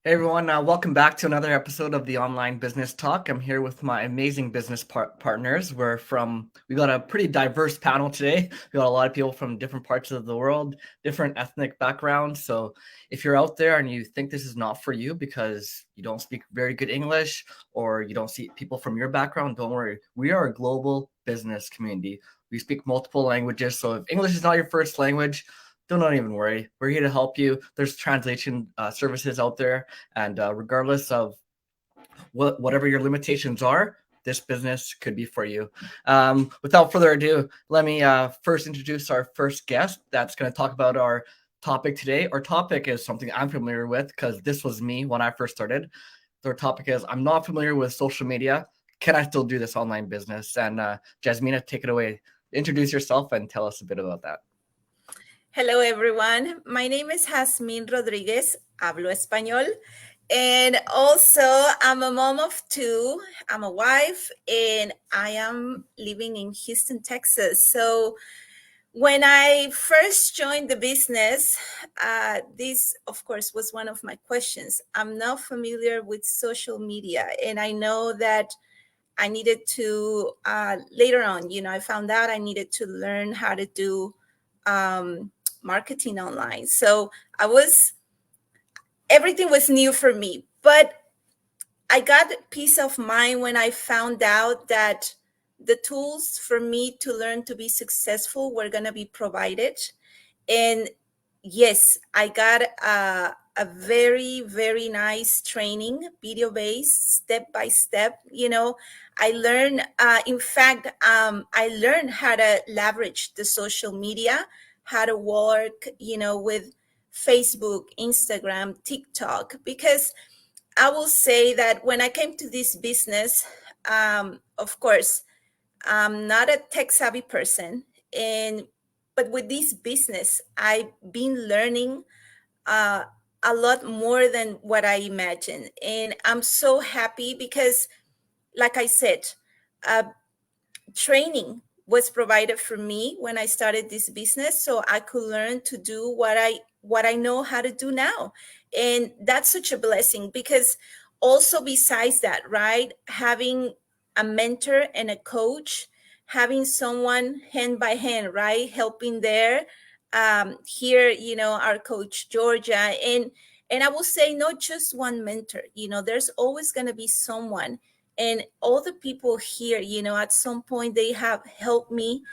Hey everyone, welcome back to another episode of the Online Business Talk. I'm here with my amazing business partners. We got a pretty diverse panel today. We got a lot of people from different parts of the world, different ethnic backgrounds. So if you're out there and you think this is not for you because you don't speak very good English or you don't see people from your background, don't worry. We are a global business community. We speak multiple languages. So if English is not your first language, don't even worry. We're here to help you. There's translation services out there, and regardless of whatever your limitations are, this business could be for you. Without further ado, let me first introduce our first guest that's going to talk about our topic today. Our topic is something I'm familiar with because this was me when I first started. Our topic is I'm not familiar with social media. Can I still do this online business? And Jasmina, take it away. Introduce yourself and tell us a bit about that. Hello, everyone. My name is Jasmine Rodriguez. Hablo español. And also, I'm a mom of two. I'm a wife, and I am living in Houston, Texas. So, when I first joined the business, this, of course, was one of my questions. I'm not familiar with social media, and I know that I needed to, later on, I found out I needed to learn how to do marketing online. So everything was new for me, but I got peace of mind when I found out that the tools for me to learn to be successful were going to be provided. And yes, I got a very, very nice training, video based, step by step. I learned, in fact, I learned how to leverage the social media, how to work, with Facebook, Instagram, TikTok, because I will say that when I came to this business, of course, I'm not a tech savvy person, but with this business, I've been learning uh, a lot more than what I imagined, and I'm so happy because, like I said, uh, training was provided for me when I started this business, so I could learn to do what I know how to do now. And that's such a blessing because also besides that, right, having a mentor and a coach, having someone hand by hand, right, helping there. Here, our coach Georgia, and I will say not just one mentor. There's always going to be someone, and all the people here, at some point they have helped me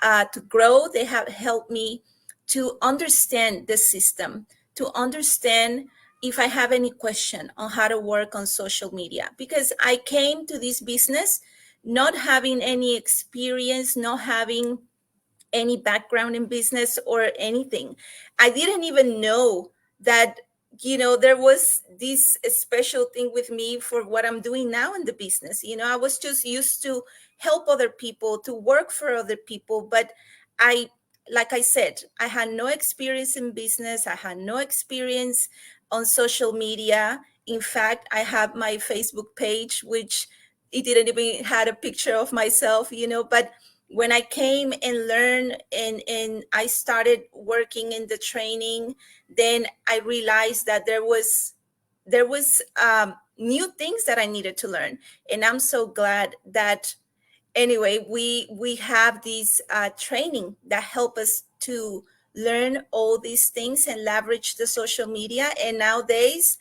to grow. They have helped me to understand the system, to understand if I have any question on how to work on social media, because I came to this business not having any experience, not having any background in business or anything. I didn't even know that, there was this special thing with me for what I'm doing now in the business. I was just used to help other people, to work for other people. But I, like I said, I had no experience in business. I had no experience on social media. In fact, I have my Facebook page, which it didn't even had a picture of myself, but when I came and learned and I started working in the training, then I realized that there was new things that I needed to learn, and I'm so glad that anyway we have these training that help us to learn all these things and leverage the social media. And nowadays,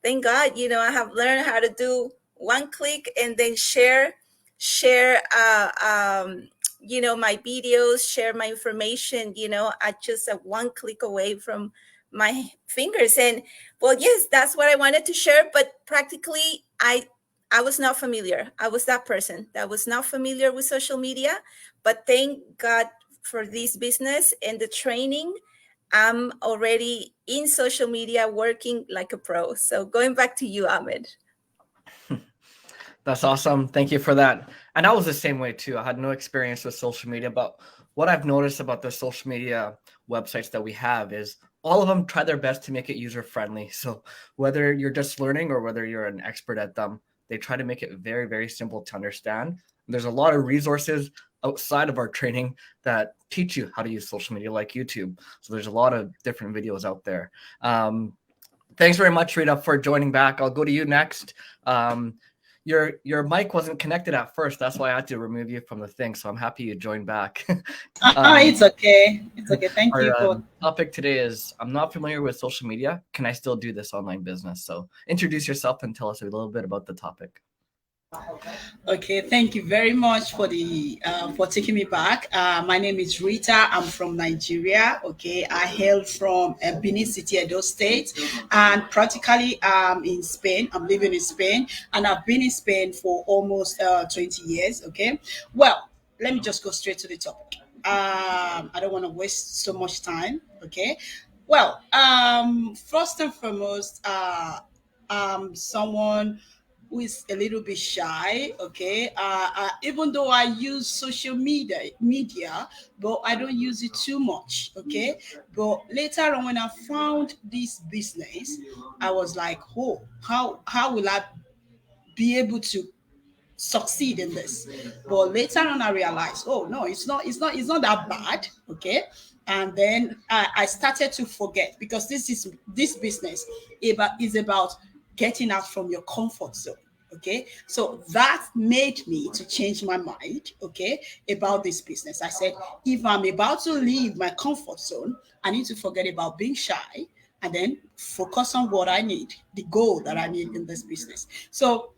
thank God, I have learned how to do one click and then share my videos, share my information, at just a one click away from my fingers. And well, yes, that's what I wanted to share. But practically, I was not familiar. I was that person that was not familiar with social media. But thank God for this business and the training. I'm already in social media working like a pro. So going back to you, Ahmed. That's awesome. Thank you for that. And I was the same way too. I had no experience with social media, but what I've noticed about the social media websites that we have is all of them try their best to make it user friendly. So whether you're just learning or whether you're an expert at them, they try to make it very, very simple to understand. There's a lot of resources outside of our training that teach you how to use social media, like YouTube. So there's a lot of different videos out there. Thanks very much, Rita, for joining back. I'll go to you next. Um, your mic wasn't connected at first. That's why I had to remove you from the thing. So I'm happy you joined back. um, It's okay. It's okay. Thank our you for. topic today is I'm not familiar with social media. Can I still do this online business? So introduce yourself and tell us a little bit about the topic. Okay, thank you very much for taking me back. My name is Rita. I'm from Nigeria. Okay, I hail from Benin City, Edo State, and practically in Spain. I'm living in Spain, and I've been in Spain for almost 20 years. Okay, well, let me just go straight to the topic. I don't want to waste so much time. Okay, well, first and foremost, someone who is a little bit shy. Okay, even though I use social media, but I don't use it too much. Okay, but later on when I found this business, I was like, oh, how will I be able to succeed in this? But later on I realized, oh no, it's not that bad. Okay, and then I started to forget, because this business is about getting out from your comfort zone. Okay, so that made me to change my mind, okay, about this business. I said, if I'm about to leave my comfort zone, I need to forget about being shy and then focus on what I need, the goal that I need in this business. So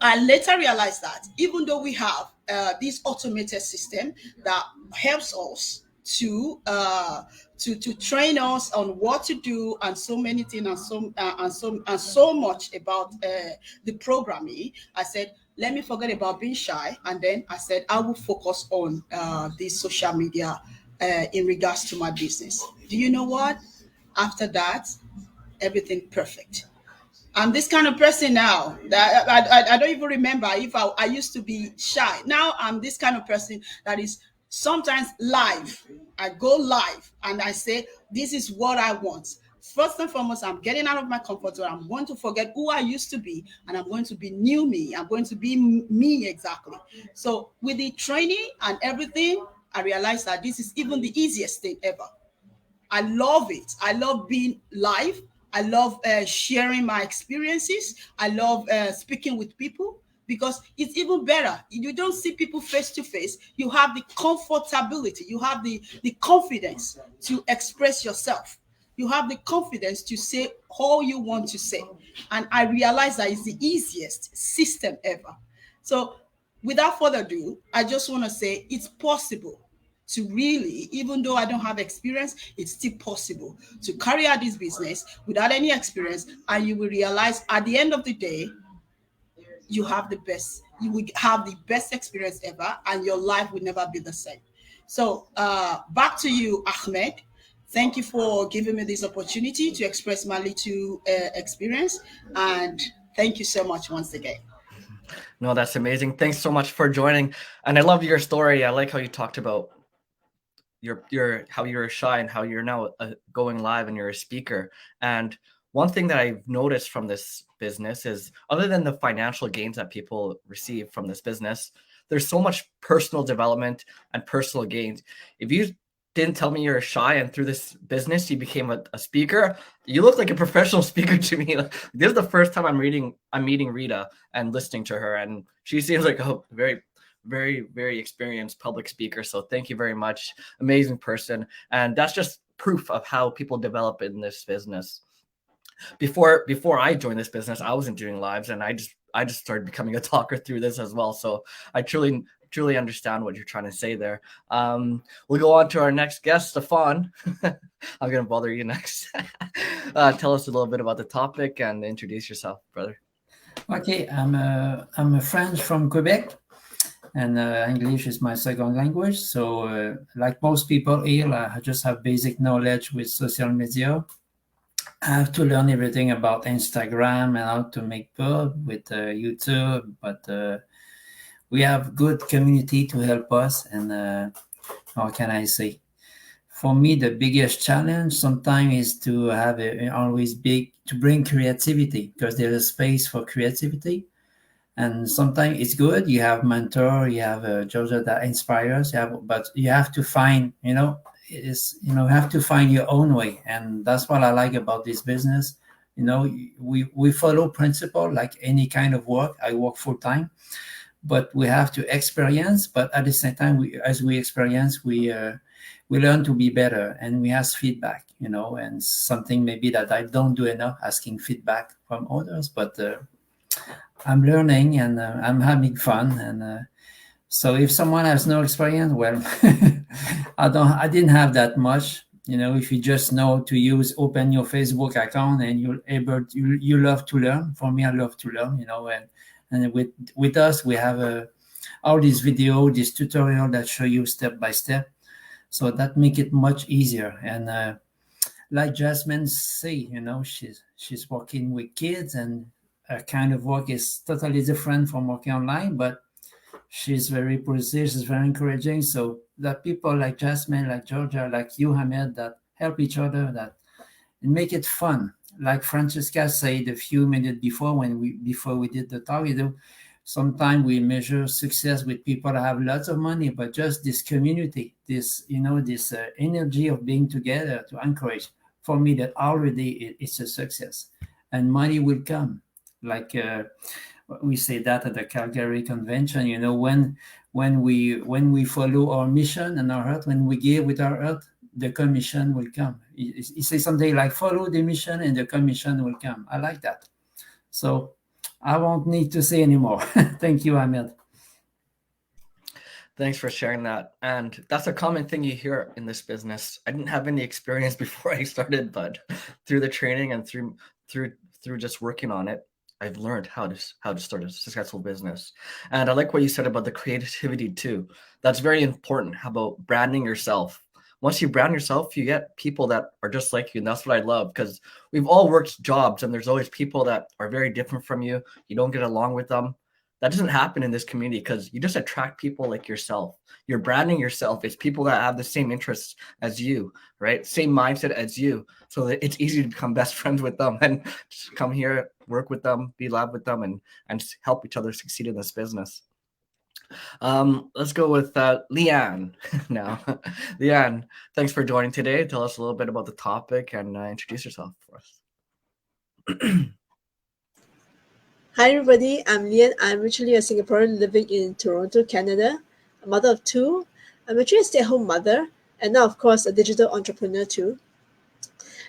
I later realized that even though we have this automated system that helps us to train us on what to do and so many things and so much about the programming, I said, let me forget about being shy, and then I said I will focus on this social media in regards to my business. Do you know what? After that, everything perfect. I'm this kind of person now that I don't even remember if I used to be shy. Now I'm this kind of person that is sometimes live. I go live and I say, this is what I want. First and foremost, I'm getting out of my comfort zone. I'm going to forget who I used to be, and I'm going to be new me. I'm going to be me exactly. So with the training and everything, I realized that this is even the easiest thing ever. I love it. I love being live. I love sharing my experiences. I love speaking with people, because it's even better. You don't see people face to face. You have the comfortability. You have the confidence to express yourself. You have the confidence to say all you want to say. And I realize that it's the easiest system ever. So without further ado, I just want to say it's possible to really, even though I don't have experience, it's still possible to carry out this business without any experience. And you will realize at the end of the day, you will have the best experience ever, and your life will never be the same. So back to you, Ahmed. Thank you for giving me this opportunity to express my little experience. And thank you so much once again. No, that's amazing. Thanks so much for joining. And I love your story. I like how you talked about your how you're shy and how you're now going live and you're a speaker. And one thing that I've noticed from this business is, other than the financial gains that people receive from this business, there's so much personal development and personal gains. If you didn't tell me you're shy and through this business you became a speaker, you look like a professional speaker to me. This is the first time I'm meeting Rita and listening to her, and she seems like a very very experienced public speaker. So thank you very much. Amazing person. And that's just proof of how people develop in this business. Before I joined this business, I wasn't doing lives, and I just started becoming a talker through this as well. So I truly understand what you're trying to say there. We'll go on to our next guest, Stefan. I'm gonna bother you next. Tell us a little bit about the topic and introduce yourself, brother. Okay, I'm a French from Quebec, and English is my second language. So, like most people here, I just have basic knowledge with social media. I have to learn everything about Instagram and how to make pub with YouTube, but we have good community to help us. And how can I say? For me, the biggest challenge sometimes is to have always big to bring creativity, because there's a space for creativity. And sometimes it's good. You have mentor, you have Georgia that inspires. But you have to find, you have to find your own way, and that's what I like about this business. You know, we follow principle like any kind of work. I work full time, but we have to experience. But at the same time, as we experience, we learn to be better, and we ask feedback. You know, and something maybe that I don't do enough, asking feedback from others. But I'm learning, and I'm having fun. And so if someone has no experience, well, I didn't have that much. You know, if you just know to open your Facebook account and you love to learn. For me, I love to learn. You know, and with us, we have all these video, this tutorial that show you step by step. So that make it much easier. And like Jasmine say, you know, she's working with kids, and her kind of work is totally different from working online, but she's very positive, she's very encouraging. So that people like Jasmine, like Georgia, like you, Hamed, that help each other, that and make it fun. Like Francesca said a few minutes before before we did the talk, you know, sometimes we measure success with people that have lots of money, but just this community, this, you know, this energy of being together to encourage. For me, that already it's a success, and money will come. Like we say that at the Calgary Convention, you know, when we follow our mission and our heart, when we give with our heart, the commission will come. He says something like follow the mission and the commission will come. I like that. So I won't need to say anymore. Thank you, Ahmed. Thanks for sharing that. And that's a common thing you hear in this business. I didn't have any experience before I started, but through the training and through just working on it, I've learned how to start a successful business. And I like what you said about the creativity too. That's very important. How about branding yourself? Once you brand yourself, you get people that are just like you. And that's what I love, because we've all worked jobs and there's always people that are very different from you. You don't get along with them. That doesn't happen in this community because you just attract people like yourself. You're branding yourself. It's people that have the same interests as you, right? Same mindset as you. So that it's easy to become best friends with them and just come here, work with them, be lab with them, and help each other succeed in this business. Let's go with Leanne now. Leanne, thanks for joining today. Tell us a little bit about the topic and introduce yourself for us. Hi everybody, I'm Lian. I'm actually a Singaporean living in Toronto, Canada, a mother of two. I'm actually a stay-at-home mother, and now of course a digital entrepreneur too.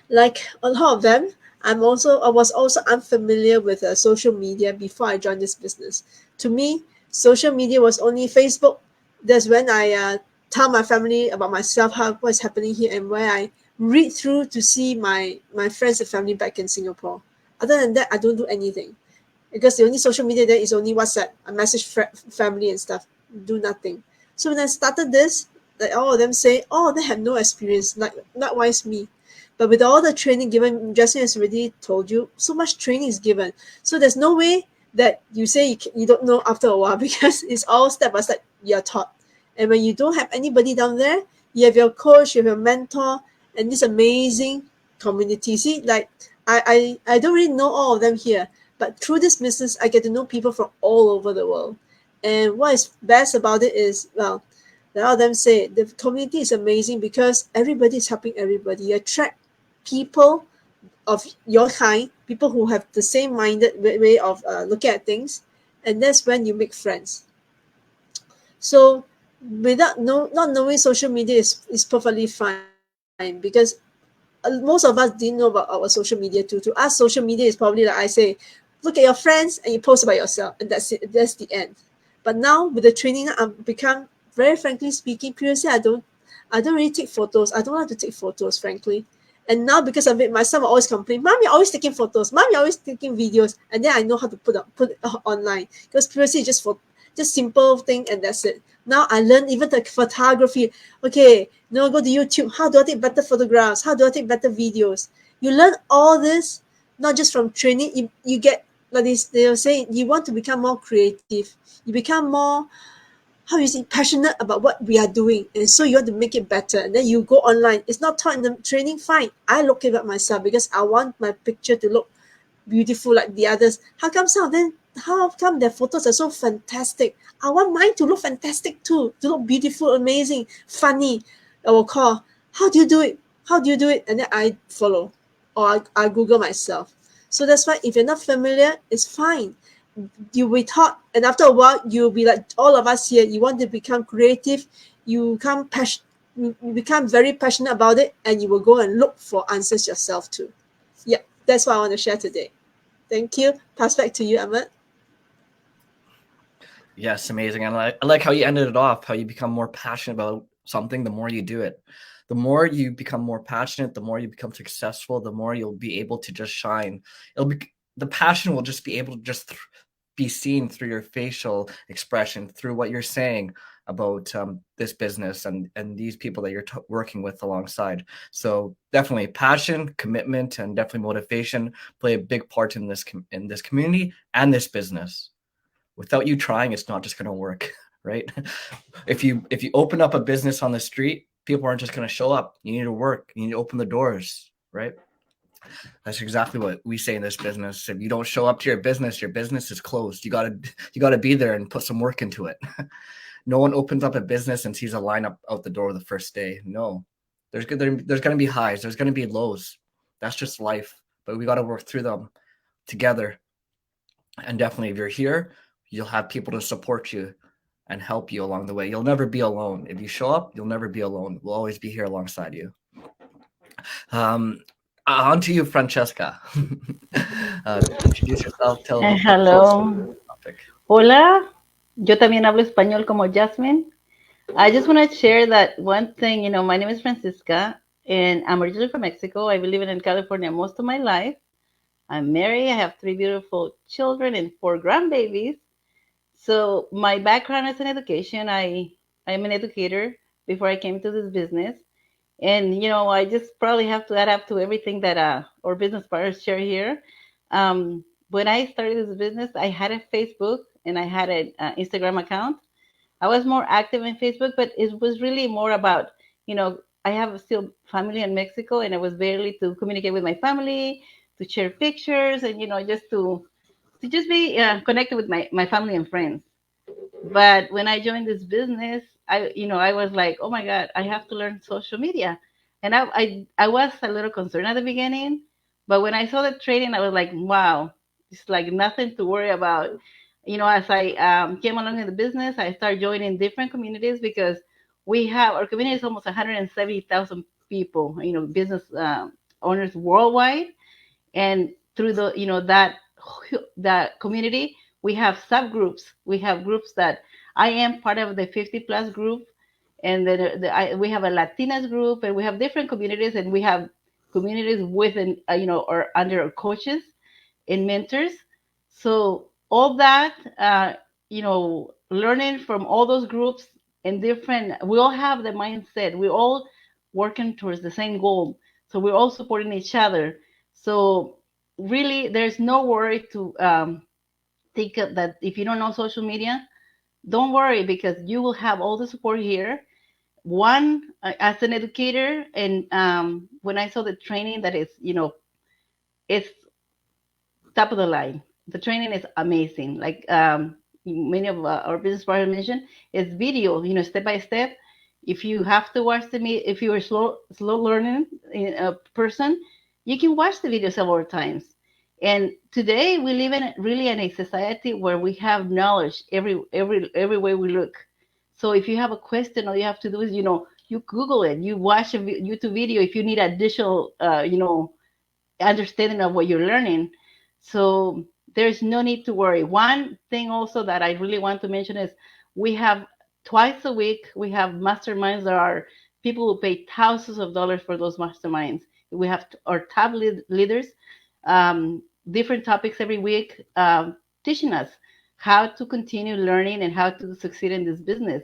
Like a lot of them, I was also unfamiliar with social media before I joined this business. To me, social media was only Facebook. That's when I tell my family about myself, what's happening here, and where I read through to see my friends and family back in Singapore. Other than that, I don't do anything. Because the only social media there is only WhatsApp. I message family and stuff. Do nothing. So when I started this, like all of them say, oh, they have no experience. Like, likewise me. But with all the training given, Justin has already told you, so much training is given. So there's no way that you say you don't know after a while, because it's all step by step you're taught. And when you don't have anybody down there, you have your coach, you have your mentor, and this amazing community. See, like I don't really know all of them here. But through this business, I get to know people from all over the world. And what is best about it is, well, a lot of them say the community is amazing because everybody is helping everybody. You attract people of your kind, people who have the same minded way of looking at things. And that's when you make friends. So without not knowing social media is perfectly fine, because most of us didn't know about our social media too. To us, social media is probably like I say, look at your friends and you post about yourself, and that's it. That's the end. But now with the training, I've become, very frankly speaking, previously I don't really take photos. I don't like to take photos, frankly. And now because of it, my son will always complain, Mom, you're always taking photos. Mom, you're always taking videos. And then I know how to put it online. Because previously just simple thing and that's it. Now I learn even the photography. Okay, now go to YouTube. How do I take better photographs? How do I take better videos? You learn all this, not just from training. You get, like they were saying, you want to become more creative. You become more, how you say, passionate about what we are doing. And so you want to make it better. And then you go online. It's not taught in the training, fine. I look at it myself because I want my picture to look beautiful like the others. How come their photos are so fantastic? I want mine to look fantastic too, to look beautiful, amazing, funny. I will call, how do you do it? How do you do it? And then I follow, or I Google myself. So that's why if you're not familiar, it's fine. You will be taught, and after a while, you'll be like all of us here. You want to become creative, you become very passionate about it, and you will go and look for answers yourself too. Yeah, that's what I want to share today. Thank you. Pass back to you, Ahmed. Yes, amazing. And I like how you ended it off, how you become more passionate about something the more you do it. The more you become more passionate, the more you become successful, the more you'll be able to just shine. The passion will just be able to just be seen through your facial expression, through what you're saying about this business and these people that you're working with alongside. So definitely passion, commitment, and definitely motivation play a big part in this community and this business. Without you trying, it's not just going to work, right? If you open up a business on the street, people aren't just going to show up. You need to work. You need to open the doors, right? That's exactly what we say in this business. If you don't show up to your business is closed. You gotta be there and put some work into it. No one opens up a business and sees a lineup out the door the first day. No, there's going to be highs. There's going to be lows. That's just life. But we got to work through them together. And definitely, if you're here, you'll have people to support you and help you along the way. You'll never be alone. If you show up, you'll never be alone. We'll always be here alongside you. On to you, Francesca. Introduce yourself. Tell Hello. Hola. Yo también hablo español como Jasmine. I just want to share that one thing. My name is Francisca, and I'm originally from Mexico. I've been living in California most of my life. I'm married. I have 3 beautiful children and 4 grandbabies. So my background is in education. I'm an educator before I came to this business. And, I just probably have to add up to everything that our business partners share here. When I started this business, I had a Facebook and I had an Instagram account. I was more active in Facebook, but it was really more about, I have still family in Mexico, and I was barely to communicate with my family, to share pictures, and, just to just be connected with my family and friends. But when I joined this business, I was like, oh my God, I have to learn social media. And I was a little concerned at the beginning, but when I saw the training, I was like, wow, it's like nothing to worry about. As I came along in the business, I started joining different communities because our community is almost 170,000 people, business owners worldwide. And through that community, we have subgroups. We have groups that I am part of the 50+ group, and then we have a Latinas group, and we have different communities, and we have communities within, or under our coaches and mentors. So all that, learning from all those groups and we all have the mindset. We're all working towards the same goal. So we're all supporting each other. So really, there's no worry to think that if you don't know social media, don't worry, because you will have all the support here. One, as an educator, and when I saw the training that is, it's top of the line. The training is amazing. Like many of our business partners mentioned, it's video, step by step. If you have to watch if you're slow learning in a person, you can watch the video several times. And today we live in a society where we have knowledge every way we look. So if you have a question, all you have to do is, you Google it, you watch a YouTube video if you need additional, understanding of what you're learning. So there's no need to worry. One thing also that I really want to mention is we have twice a week, we have masterminds. There are people who pay thousands of dollars for those masterminds. We have our top leaders, different topics every week, teaching us how to continue learning and how to succeed in this business.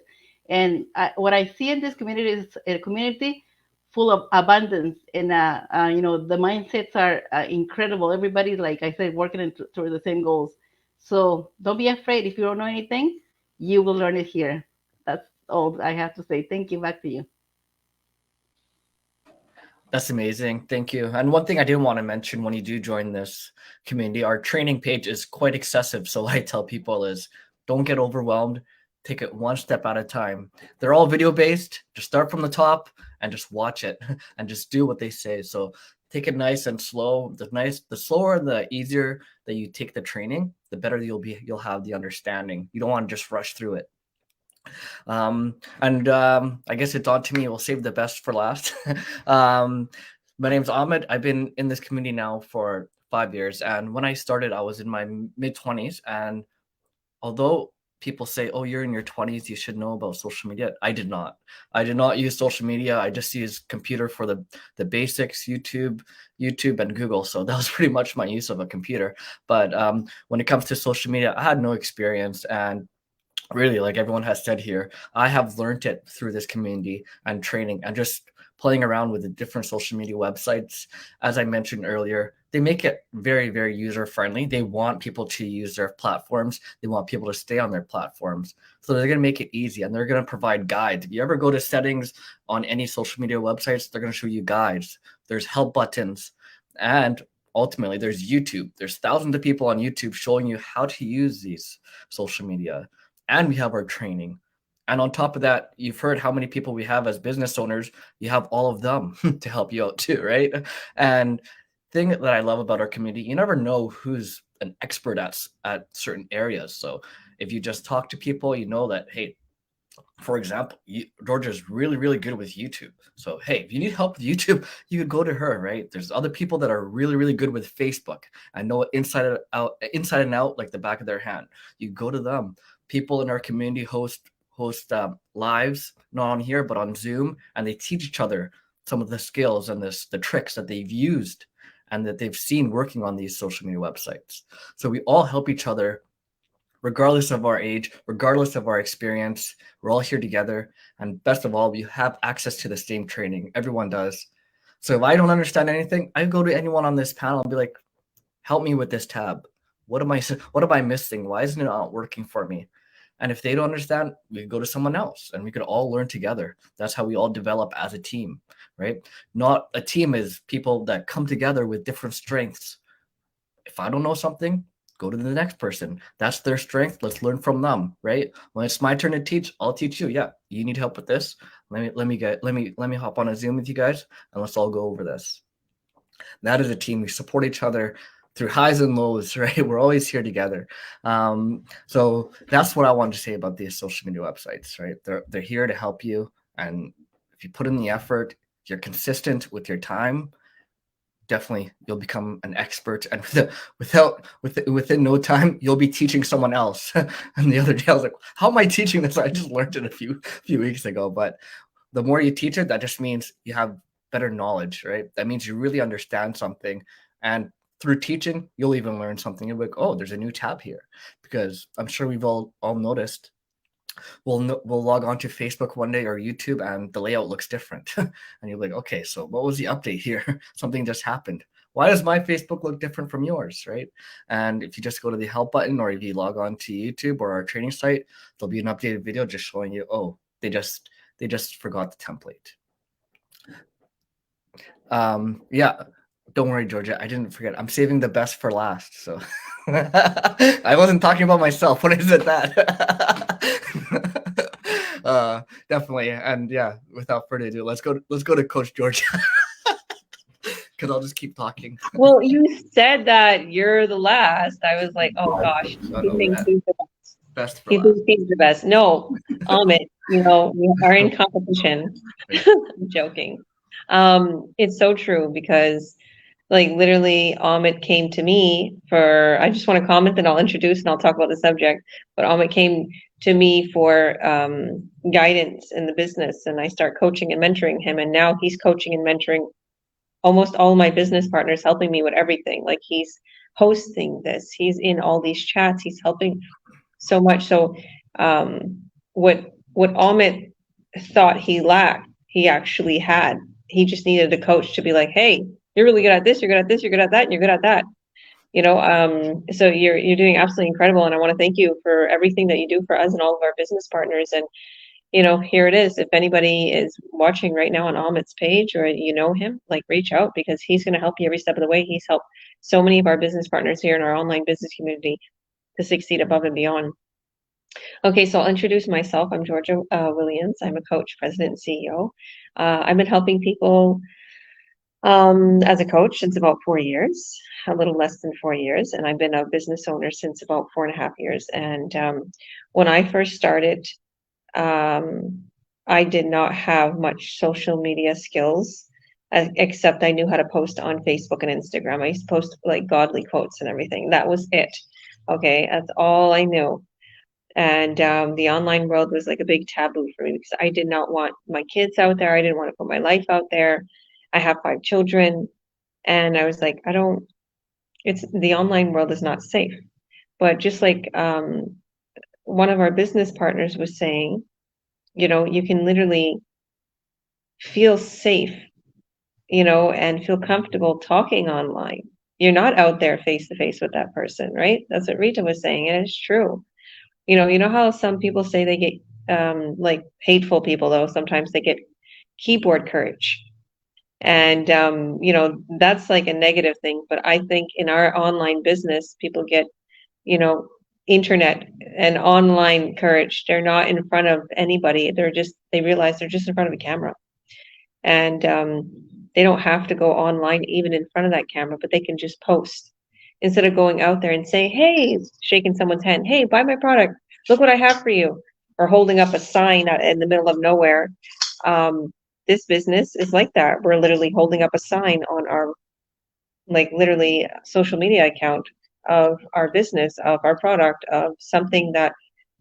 And what I see in this community is a community full of abundance, and the mindsets are incredible. Everybody's, like I said, working toward the same goals. So don't be afraid. If you don't know anything, you will learn it here. That's all I have to say. Thank you. Back to you. That's amazing. Thank you. And one thing I did want to mention, when you do join this community, our training page is quite excessive. So what I tell people is, don't get overwhelmed. Take it one step at a time. They're all video based. Just start from the top and just watch it and just do what they say. So take it nice and slow. The slower and the easier that you take the training, the better you'll have the understanding. You don't want to just rush through it. I guess it's on to me. We'll save the best for last. My name's Ahmed. I've been in this community now for 5 years, and when I started, I was in my mid-20s. And although people say, "Oh, you're in your 20s, you should know about social media," I did not. I did not use social media. I just used computer for the basics, YouTube, and Google. So that was pretty much my use of a computer. But when it comes to social media, I had no experience. And really, like everyone has said here, I have learned it through this community and training and just playing around with the different social media websites. As I mentioned earlier, they make it very, very user friendly. They want people to use their platforms. They want people to stay on their platforms. So they're going to make it easy, and they're going to provide guides. If you ever go to settings on any social media websites, they're going to show you guides. There's help buttons, and ultimately there's YouTube. There's thousands of people on YouTube showing you how to use these social media. And we have our training. And on top of that, you've heard how many people we have as business owners. You have all of them to help you out too, right? And thing that I love about our community, you never know who's an expert at certain areas. So if you just talk to people, you know that, hey, for example, Georgia's really, really good with YouTube. So, hey, if you need help with YouTube, you could go to her, right? There's other people that are really, really good with Facebook and know it inside and out, like the back of their hand. You go to them. People in our community host lives, not on here, but on Zoom, and they teach each other some of the skills and the tricks that they've used and that they've seen working on these social media websites. So we all help each other regardless of our age, regardless of our experience. We're all here together. And best of all, we have access to the same training. Everyone does. So if I don't understand anything, I go to anyone on this panel and be like, help me with this tab. What am I missing? Why isn't it not working for me? And if they don't understand, we go to someone else and we could all learn together. That's how we all develop as a team, right? Not a team is people that come together with different strengths. If I don't know something, go to the next person. That's their strength. Let's learn from them, right? When it's my turn to teach, I'll teach you. Yeah, you need help with this. Let me hop on a Zoom with you guys and let's all go over this. That is a team. We support each other through highs and lows, right? We're always here together. So that's what I wanted to say about these social media websites, right? They're here to help you. And if you put in the effort, if you're consistent with your time, definitely you'll become an expert, and within no time you'll be teaching someone else. And the other day I was like, how am I teaching this? I just learned it a few weeks ago. But the more you teach it, that just means you have better knowledge, right? That means you really understand something, and through teaching you'll even learn something. You'll be like, oh, there's a new tab here. Because I'm sure we've all noticed, we'll log on to Facebook one day or YouTube and the layout looks different. And you're like, okay, so what was the update here? Something just happened. Why does my Facebook look different from yours, right? And if you just go to the help button, or if you log on to YouTube or our training site, there'll be an updated video just showing you, oh, they just forgot the template. Yeah, don't worry, Georgia, I didn't forget. I'm saving the best for last. So I wasn't talking about myself when I said that. Definitely. And yeah, without further ado, let's go to Coach Georgia. Because I'll just keep talking. Well, you said that you're the last. I was like, oh gosh, he thinks he's the best. Best for He last. thinks he's the best. No, Amit, we are in competition. I'm joking. It's so true, because like literally Amit came to me I just want to comment, and I'll introduce and I'll talk about the subject, but Amit came to me for guidance in the business, and I start coaching and mentoring him, and now he's coaching and mentoring almost all my business partners, helping me with everything. Like he's hosting this, he's in all these chats, he's helping so much. So what Amit thought he lacked, he actually had. He just needed a coach to be like, hey, you're really good at this, you're good at this, you're good at that, and you're good at that. So you're doing absolutely incredible, and I want to thank you for everything that you do for us and all of our business partners. And here it is. If anybody is watching right now on Amit's page, or him, like reach out, because he's going to help you every step of the way. He's helped so many of our business partners here in our online business community to succeed above and beyond. Okay, so I'll introduce myself. I'm Georgia Williams. I'm a coach, president, and CEO. I've been helping people As a coach since about 4 years, a little less than 4 years, and I've been a business owner since about 4.5 years. And when I first started, I did not have much social media skills, except I knew how to post on Facebook and Instagram. I used to post like godly quotes and everything. That was it. Okay, that's all I knew. And the online world was like a big taboo for me because I did not want my kids out there. I didn't want to put my life out there. I have 5 children, and I was like, it's the online world is not safe. But just like one of our business partners was saying, you can literally feel safe, and feel comfortable talking online. You're not out there face to face with that person, right? That's what Rita was saying, and it's true. You know how some people say they get like hateful people though, sometimes they get keyboard courage. And that's like a negative thing, but I think in our online business, people get, you know, internet and online courage. They're not in front of anybody. They realize they're just in front of a camera. And they don't have to go online even in front of that camera, but they can just post instead of going out there and say, hey, shaking someone's hand, hey, buy my product, look what I have for you, or holding up a sign out in the middle of nowhere. This business is like that. We're literally holding up a sign on our, like, literally social media account of our business, of our product, of something that,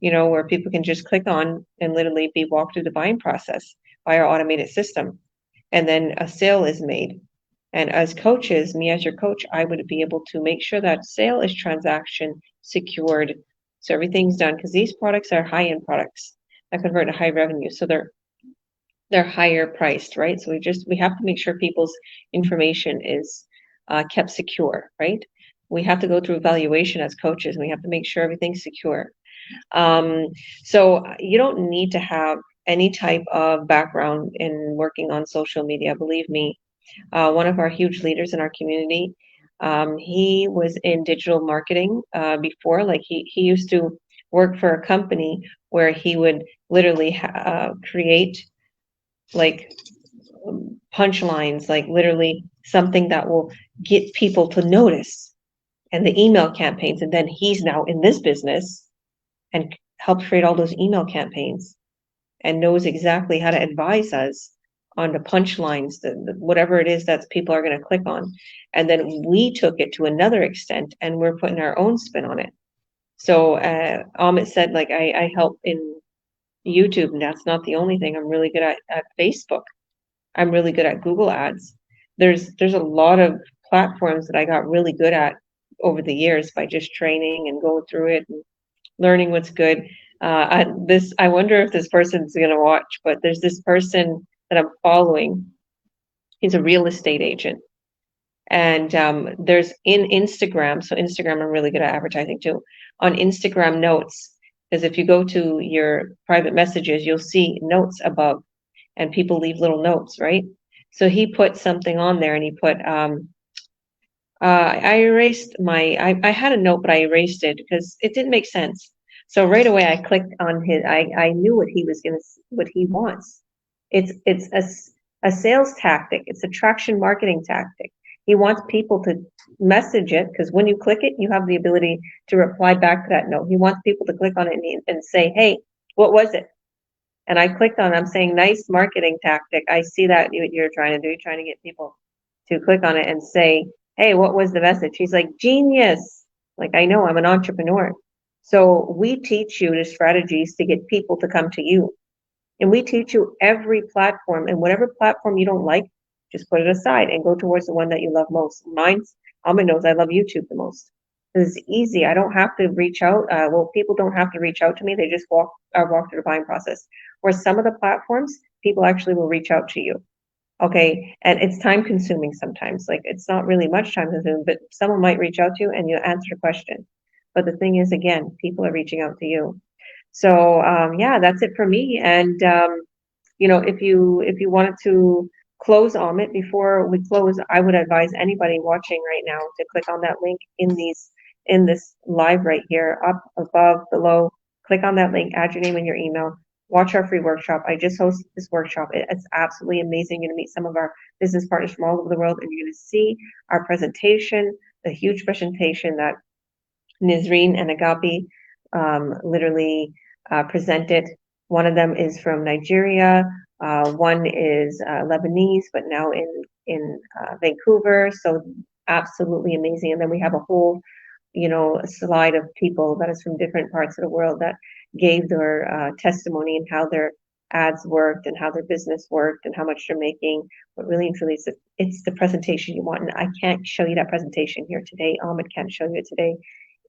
where people can just click on and literally be walked through the buying process by our automated system. And then a sale is made. And as coaches, me as your coach, I would be able to make sure that sale is transaction secured. So everything's done because these products are high-end products that convert to high revenue. So they're higher priced, right? So we have to make sure people's information is kept secure, right? We have to go through evaluation as coaches, and we have to make sure everything's secure. So you don't need to have any type of background in working on social media. Believe me, one of our huge leaders in our community, he was in digital marketing before. Like he used to work for a company where he would literally create like punchlines, like literally something that will get people to notice, and the email campaigns. And then he's now in this business and helped create all those email campaigns and knows exactly how to advise us on the punchlines, whatever it is that people are going to click on. And then we took it to another extent, and we're putting our own spin on it. So Amit said, like, I help in YouTube, and that's not the only thing. I'm really good at Facebook. I'm really good at Google Ads. There's a lot of platforms that I got really good at over the years by just training and going through it and learning what's good. I wonder if this person's going to watch, but there's this person that I'm following. He's a real estate agent. And there's in Instagram, so Instagram, I'm really good at advertising too. On Instagram notes, because if you go to your private messages, you'll see notes above, and people leave little notes, right? So he put something on there, and he put, I erased I had a note, but I erased it because it didn't make sense. So right away I clicked on I knew what what he wants. It's a sales tactic. It's a traction marketing tactic. He wants people to message it, because when you click it, you have the ability to reply back to that note. He wants people to click on it and say, hey, what was it? And I clicked on it. I'm saying, nice marketing tactic. I see that you're trying to do. You're trying to get people to click on it and say, hey, what was the message? He's like, genius. Like, I know, I'm an entrepreneur. So we teach you the strategies to get people to come to you. And we teach you every platform, and whatever platform you don't like, just put it aside and go towards the one that you love most. Alma knows I love YouTube the most. It's easy. I don't have to reach out. People don't have to reach out to me. They just walk through the buying process. Where some of the platforms, people actually will reach out to you. Okay, and it's time consuming sometimes. Like, it's not really much time consuming, but someone might reach out to you and you answer a question. But the thing is, again, people are reaching out to you. So yeah, that's it for me. And if you wanted to close on it before we close, I would advise anybody watching right now to click on that link in this live right here, up, above, below. Click on that link, add your name and your email. watch our free workshop. I just hosted this workshop. It's absolutely amazing. You're going to meet some of our business partners from all over the world, and you're going to see our presentation, the huge presentation that Nizreen and Agapi literally presented. One of them is from Nigeria. One is Lebanese, but now in Vancouver. So absolutely amazing. And then we have a whole, slide of people that is from different parts of the world that gave their testimony and how their ads worked and how their business worked and how much they're making. But really and truly, it's the presentation you want. And I can't show you that presentation here today. Ahmed can't show you it today.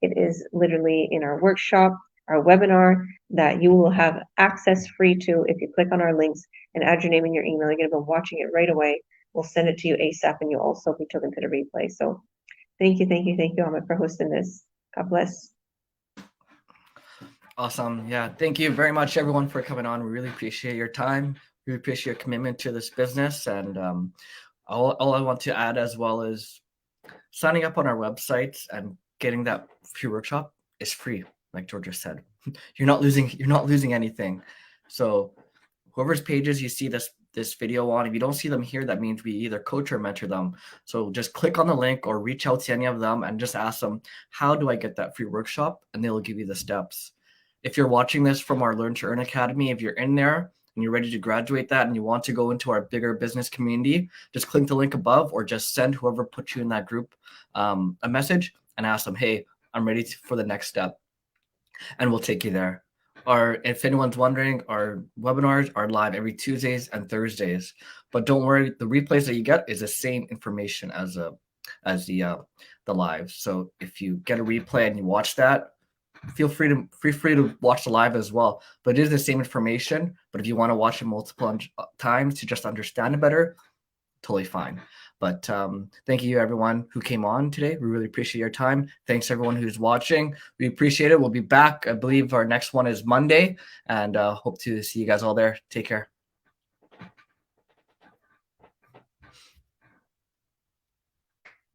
It is literally in our workshop, our webinar, that you will have access free to if you click on our links and add your name and your email. You're going to be watching it right away. We'll send it to you ASAP, and you'll also be taken to the replay. So thank you, Ahmed, for hosting this. God bless. Awesome. Yeah. Thank you very much, everyone, for coming on. We really appreciate your time. We appreciate your commitment to this business. And all I want to add as well is signing up on our website and getting that free workshop is free. Like Georgia said, you're not losing anything. So whoever's pages you see this video on, if you don't see them here, that means we either coach or mentor them. So just click on the link or reach out to any of them and just ask them, how do I get that free workshop? And they'll give you the steps. If you're watching this from our Learn to Earn Academy, if you're in there and you're ready to graduate that and you want to go into our bigger business community, just click the link above or just send whoever put you in that group a message and ask them, hey, I'm ready for the next step. And we'll take you there. Or if anyone's wondering, our webinars are live every Tuesdays and Thursdays. But don't worry, the replays that you get is the same information as the live. So if you get a replay and you watch that, feel free to watch the live as well. But it is the same information. But if you want to watch it multiple times to just understand it better, totally fine. But thank you, everyone who came on today. We really appreciate your time. Thanks, everyone who's watching. We appreciate it. We'll be back. I believe our next one is Monday, and hope to see you guys all there. Take care.